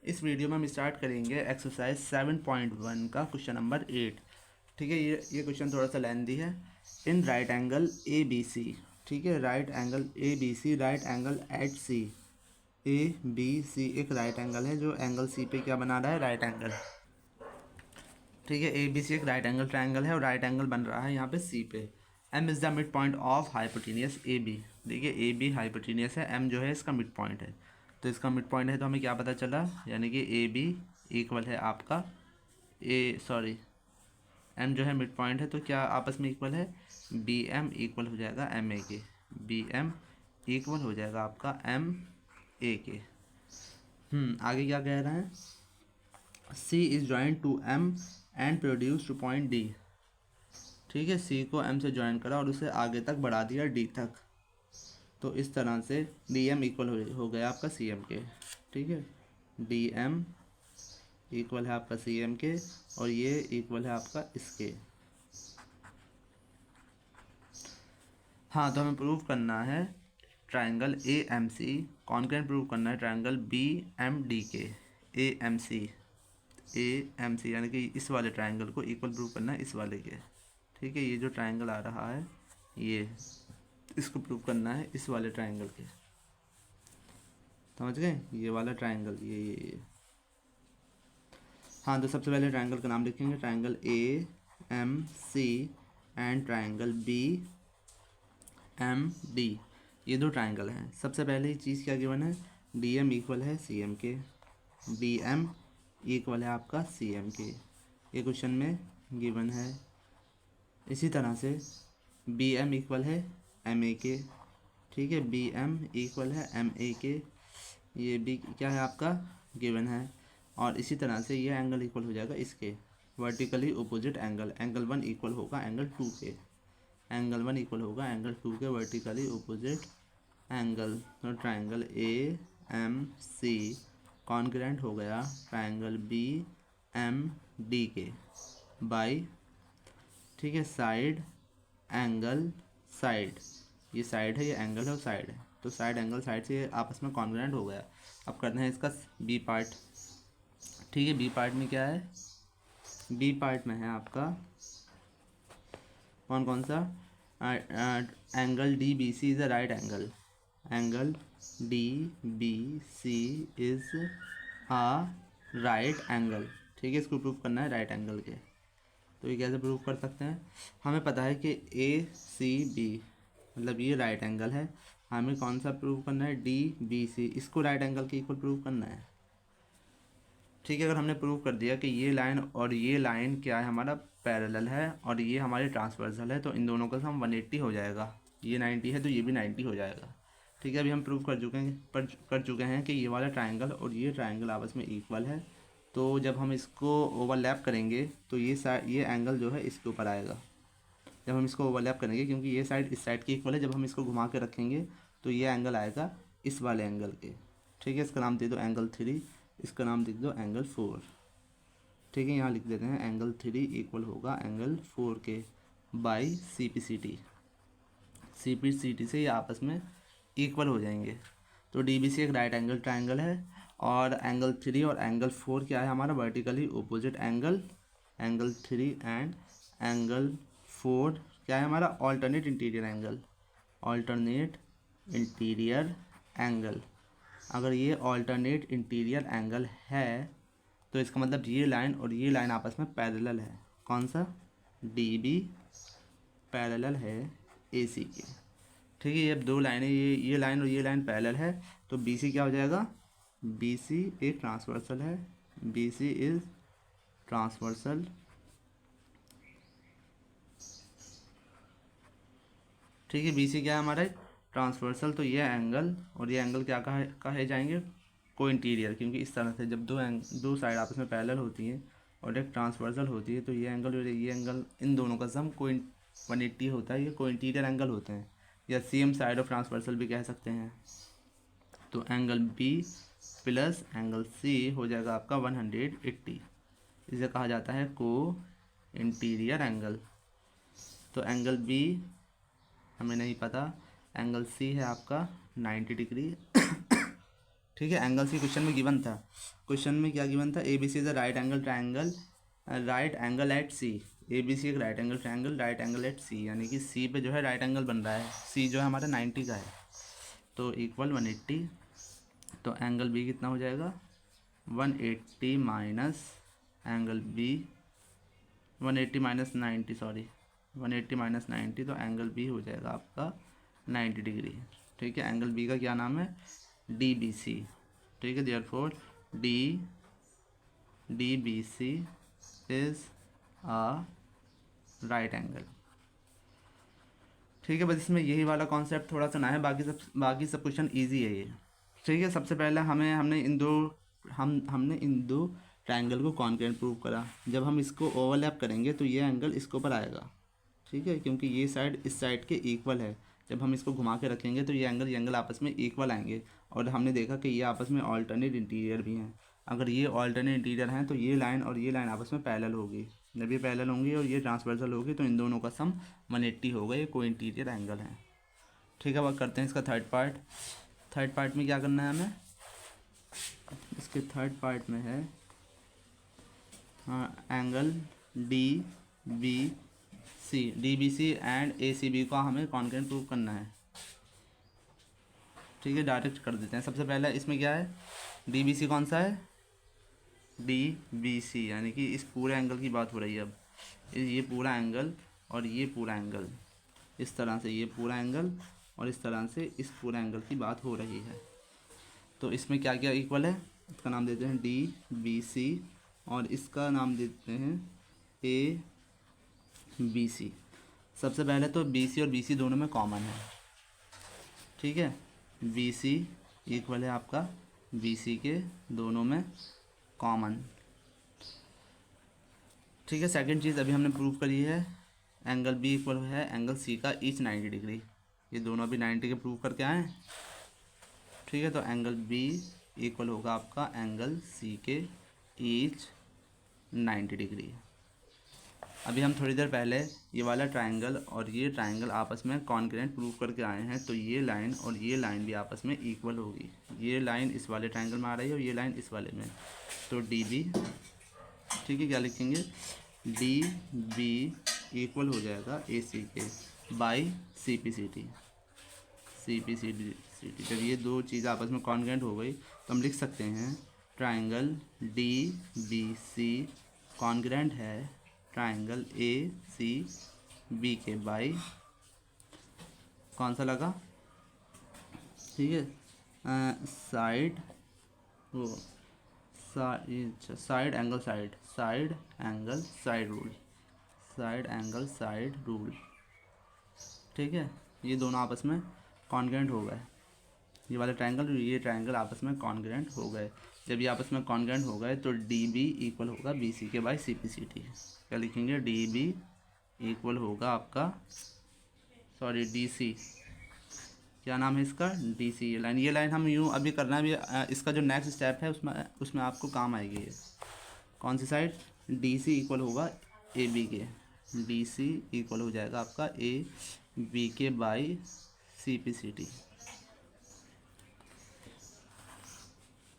इस वीडियो में हम स्टार्ट करेंगे एक्सरसाइज 7.1 का क्वेश्चन नंबर 8। ठीक है, ये क्वेश्चन थोड़ा सा लेंथी है। In right angle A B C, ठीक है, right angle A B C, right angle at C. A B C एक राइट एंगल है जो एंगल सी पे क्या बना रहा है, राइट एंगल। ठीक है, ए बी सी एक राइट एंगल ट्रायंगल है और राइट एंगल बन रहा है यहाँ पे सी पे। M is the mid point of hypotenuse A B. देखिए ए बी हाइपोटेनियस है, एम जो है इसका मिड पॉइंट है। तो इसका मिड पॉइंट है तो हमें क्या पता चला, यानी कि ए बी इक्वल है आपका एम जो है मिड पॉइंट है तो क्या आपस में इक्वल है, बी एम इक्वल हो जाएगा एम ए के। बी एम इक्वल हो जाएगा आपका एम ए के। आगे क्या कह रहा है, C is joined to M and produced to point D. ठीक है, सी को एम से ज्वाइन करा और उसे आगे तक बढ़ा दिया डी तक। तो इस तरह से डी एम इक्वल हो गया आपका सी एम के। ठीक है, डी एम इक्वल है आपका सी एम के और ये इक्वल है आपका इसके। हाँ, तो हमें प्रूव करना है triangle A M C, concurrent prove करना है ट्रायंगल बी एम डी के। ए एम सी यानी कि इस वाले ट्रायंगल को इक्वल प्रूव करना है इस वाले के। ठीक है, ये जो ट्रायंगल आ रहा है ये, इसको प्रूव करना है इस वाले ट्रायंगल के। समझ गए, ये वाला ट्रायंगल ये। हाँ, तो सबसे पहले ट्रायंगल का नाम लिखेंगे, triangle A M C and triangle B M D. ये दो ट्रायंगल हैं। सबसे पहले ही चीज़ क्या गिवन है, डी एम इक्वल है सी एम के, डी एम इक्वल है आपका सी एम के। ये क्वेश्चन में गिवन है। इसी तरह से बी एम इक्वल है एम ए के। ठीक है, बी एम इक्वल है एम ए के, ये भी क्या है आपका गिवन है। और इसी तरह से ये एंगल इक्वल हो जाएगा इसके, vertically opposite angle. Angle one equal होगा एंगल टू के, एंगल वन इक्वल होगा एंगल टू के, वर्टिकली अपोजिट एंगल। तो triangle A M C concurrent हो गया ट्रायंगल बी एम डी के बाई, ठीक है, साइड एंगल साइड। ये साइड है, ये एंगल है और साइड है, तो साइड एंगल साइड से आपस में कॉन्ग्रुएंट हो गया। अब करना है इसका बी पार्ट। ठीक है, बी पार्ट में क्या है, बी पार्ट में है आपका कौन कौन सा, angle D B C is a right angle. Angle D B C is a right angle. ठीक है, इसको प्रूव करना है राइट एंगल के। तो ये कैसे प्रूव कर सकते हैं, हमें पता है कि ए सी बी मतलब ये राइट एंगल है। हमें कौन सा प्रूव करना है, डी बी सी, इसको राइट एंगल के इक्वल प्रूव करना है। ठीक है, अगर हमने प्रूव कर दिया कि ये लाइन और ये लाइन क्या है, हमारा पैरेलल है और ये हमारी ट्रांसवर्सल है, तो इन दोनों का सम 180 हो जाएगा। ये 90 है तो ये भी 90 हो जाएगा। ठीक है, अभी हम प्रूव कर चुके हैं कि ये वाला ट्राइंगल और ये ट्राइंगल आपस में इक्वल है। तो जब हम इसको ओवरलैप करेंगे तो ये एंगल जो है इसके ऊपर आएगा जब हम इसको ओवरलैप करेंगे, क्योंकि ये साइड इस साइड की इक्वल है। जब हम इसको घुमा के रखेंगे तो ये एंगल आएगा इस वाले एंगल के। ठीक है, इसका नाम दे दो एंगल 3, इसका नाम लिख दो एंगल 4। ठीक है, यहाँ लिख देते हैं एंगल 3 इक्वल होगा एंगल 4 के by C P C T से ये आपस में इक्वल हो जाएंगे। तो डी बी सी एक राइट एंगल ट्राइंगल है और एंगल 3 और एंगल 4 क्या है हमारा, vertically opposite angle. Angle 3 and angle 4 क्या है हमारा, alternate interior angle. Alternate interior angle, अगर ये ऑल्टरनेट इंटीरियर एंगल है तो इसका मतलब ये लाइन और ये लाइन आपस में पैरेलल है। कौन सा, डी बी पैरेलल है ए सी के। ठीक है, ये अब दो लाइनें, ये लाइन और ये लाइन पैरेलल है, तो बी सी क्या हो जाएगा, बी सी एक ट्रांसवर्सल है, बी सी इज ट्रांसवर्सल। ठीक है, बी सी क्या है हमारा, ट्रांसवर्सल। तो ये एंगल और ये एंगल क्या कहे जाएंगे, को इंटीरियर, क्योंकि इस तरह से जब दो साइड आपस में पैरेलल होती हैं और एक ट्रांसवर्सल होती है तो ये एंगल और ये एंगल, इन दोनों का सम 180 होता है। ये को इंटीरियर एंगल होते हैं या सेम साइड ऑफ ट्रांसवर्सल भी कह सकते हैं। तो angle B plus angle C हो जाएगा आपका 180। इसे कहा जाता है को इंटीरियर एंगल। तो एंगल बी हमें नहीं पता, एंगल सी है आपका 90 डिग्री ठीक है, एंगल सी क्वेश्चन में गिवन था। क्वेश्चन में क्या गिवन था, A B C is a right angle triangle, right angle at C. A B C एक right angle triangle, right angle at C, यानी कि सी पे जो है राइट एंगल बन रहा है, सी जो है हमारा 90 का है, तो इक्वल 180। तो एंगल बी कितना हो जाएगा, 180 minus angle B, 180 minus 90, sorry 180 minus 90, तो एंगल बी हो जाएगा आपका 90 डिग्री। ठीक है, एंगल बी का क्या नाम है, डी बी सी। ठीक है, therefore D B C is a right angle. ठीक है, बस इसमें यही वाला कॉन्सेप्ट थोड़ा सा ना है, बाकी सब क्वेश्चन ईजी है ये। ठीक है, सबसे पहले हमने इन दो ट्रायंगल को कॉन्ग्रुएंट प्रूव करा। जब हम इसको ओवरलैप करेंगे तो ये एंगल इसके ऊपर आएगा। ठीक है, क्योंकि ये साइड इस साइड के इक्वल है। जब हम इसको घुमा के रखेंगे तो ये एंगल आपस में इक्वल आएंगे। और हमने देखा कि ये आपस में ऑल्टरनेट इंटीरियर भी हैं। अगर ये ऑल्टरनेट इंटीरियर हैं तो ये लाइन और ये लाइन आपस में पैरेलल होगी। जब ये पैरेलल होंगी और ये ट्रांसवर्सल होगी तो इन दोनों का सम 180 होगा। ये को इंटीरियर एंगल है। ठीक है, अब करते हैं इसका थर्ड पार्ट में क्या करना है हमें, इसके थर्ड पार्ट में है angle D B C and A C B का हमें कॉन्ग्रुएंट प्रूव करना है। ठीक है, डायरेक्ट कर देते हैं। सबसे पहले इसमें क्या है, डी बी सी कौन सा है, डी बी सी, यानी कि इस पूरे एंगल की बात हो रही है। अब ये पूरा एंगल और ये पूरा एंगल, इस तरह से ये पूरा एंगल और इस तरह से इस पूरा एंगल की बात हो रही है। तो इसमें क्या क्या इक्वल है, इसका नाम देते हैं डी बी सी और इसका नाम देते हैं ए बी सी। सबसे पहले तो बी सी और बी सी दोनों में कॉमन है। ठीक है, बी सी इक्वल है आपका बी सी के दोनों में कॉमन। ठीक है, सेकंड चीज़ अभी हमने प्रूव करी है, एंगल बी इक्वल है एंगल सी का ईच 90 डिग्री। ये दोनों अभी 90 के प्रूव करके आए। ठीक है, तो एंगल बी इक्वल होगा आपका एंगल सी के ईच 90 डिग्री। अभी हम थोड़ी देर पहले ये वाला ट्रायंगल और ये ट्रायंगल आपस में कॉन्ग्रुएंट प्रूव करके आए हैं। तो ये लाइन और ये लाइन भी आपस में इक्वल होगी। ये लाइन इस वाले ट्रायंगल में आ रही है और ये लाइन इस वाले में, तो डी बी, ठीक है, क्या लिखेंगे, डी बी इक्वल हो जाएगा ए सी के by C P C T. जब ये दो चीज़ आपस में कॉन्ग्रुएंट हो गई तो हम लिख सकते हैं triangle D B C congruent है ट्रायंगल ए सी बी के बाई, कौन सा लगा, ठीक है, साइड एंगल साइड रूल। ठीक है, ये दोनों आपस में कॉन्ग्रुएंट हो गए। ये वाला ट्रायंगल और ये ट्रायंगल आपस में कॉन्ग्रुएंट हो गए। जब ये आपस में कॉन्ग्रुएंट हो गए तो डी बी इक्वल होगा बी सी के by C P C T. क्या लिखेंगे, डी बी इक्वल होगा आपका, सॉरी डी सी, क्या नाम है इसका, डी सी। ये लाइन हम यूँ अभी करना भी, इसका जो नेक्स्ट स्टेप है उसमें आपको काम आएगी। ये कौन सी साइड, डी सी इक्वल होगा ए बी के, डी सी इक्वल हो जाएगा आपका ए बी के by C P C T.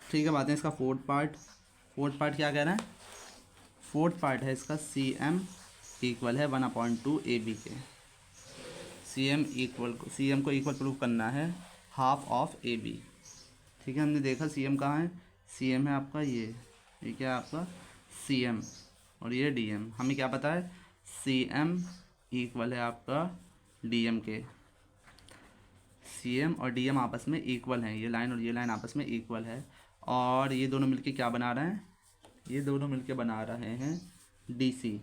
ठीक है, बात है इसका फोर्थ पार्ट क्या कह रहा है, फोर्थ पार्ट है इसका सी एम इक्वल है 1/2 ए बी के। सी एम को इक्वल प्रूव करना है हाफ ऑफ ए बी। ठीक है, हमने देखा सी एम कहाँ है, सी एम है आपका ये क्या है आपका सी एम और ये डी एम। हमें क्या पता है, सी एम इक्वल है आपका डी एम के। सी एम और डी एम आपस में इक्वल हैं, ये लाइन और ये लाइन आपस में इक्वल है। और ये दोनों मिलके क्या बना रहे हैं, ये दोनों मिलके बना रहे हैं डी सी।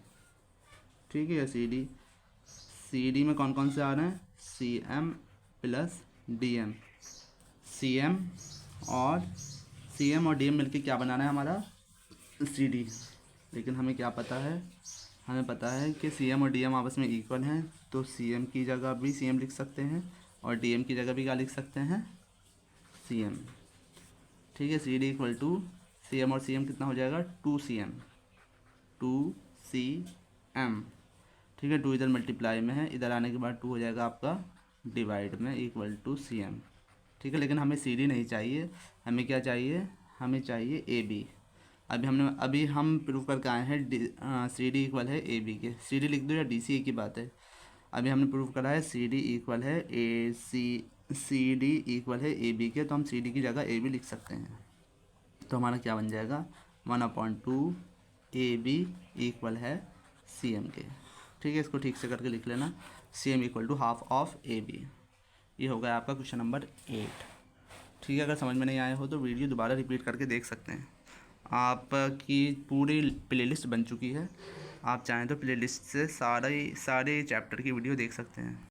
ठीक है, सी डी में कौन कौन से आ रहे हैं, C M plus D M. C M और डी एम मिलके क्या बनाना है हमारा, सी डी। लेकिन हमें क्या पता है, हमें पता है कि सी एम और डी एम आपस में इक्वल हैं, तो सी एम की जगह भी सी एम लिख सकते हैं और डी एम की जगह भी क्या लिख सकते हैं, सी एम। ठीक है, C D equal to C M और सी एम कितना हो जाएगा, 2 सी एम। ठीक है, 2 इधर मल्टीप्लाई में है, इधर आने के बाद 2 हो जाएगा आपका डिवाइड में इक्वल टू सी एम। ठीक है, लेकिन हमें सी डी नहीं चाहिए, हमें क्या चाहिए, हमें चाहिए ए बी। अभी हम प्रूव करके आए हैं सी डी इक्वल है ए बी के, सी डी लिख दो या डी सी, एक ही बात है। अभी हमने प्रूव करा है सी डी इक्वल है ए सी डी इक्वल है ए बी के, तो हम सी डी की जगह ए बी लिख सकते हैं। तो हमारा क्या बन जाएगा, 1/2 ए बी इक्वल है सी एम के। ठीक है, इसको ठीक से करके लिख लेना, C M equal to half of A B. ये हो गया आपका क्वेश्चन नंबर 8। ठीक है, अगर समझ में नहीं आया हो तो वीडियो दोबारा रिपीट करके देख सकते हैं। आपकी पूरी प्लेलिस्ट बन चुकी है, आप चाहें तो प्लेलिस्ट से सारे चैप्टर की वीडियो देख सकते हैं।